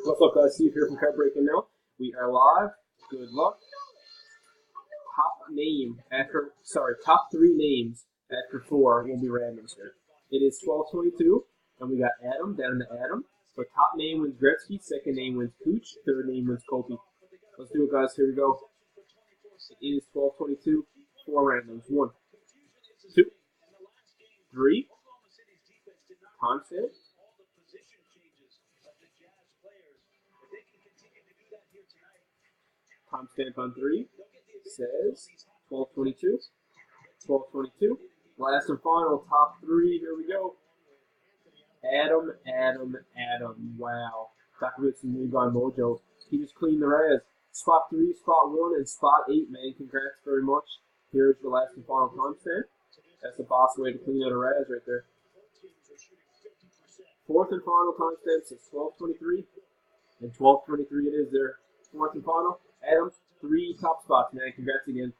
What's up, guys? Steve here from Card Breaking Now. We are live. Good luck. Top three names after four will be randoms here. It is 12:22, and we got Adam down to Adam. So top name wins Gretzky, second name wins Cooch, third name wins Kopi. Let's do it, guys. Here we go. It is 12:22. Four randoms. 1, 2, 3. Timestamp. Timestamp on 3 says 12:22. 12:22. Last and final, top three. Here we go. Adam. Wow. Back with some new guy mojo. He just cleaned the res. Spot 3, spot 1, and spot 8, man. Congrats very much. Here's the last and final timestamp. That's the boss way to clean out a res right there. Fourth and final timestamp says 12:23. And 12:23 it is there. Fourth and final. Adam, 3 top spots, man. Congrats again.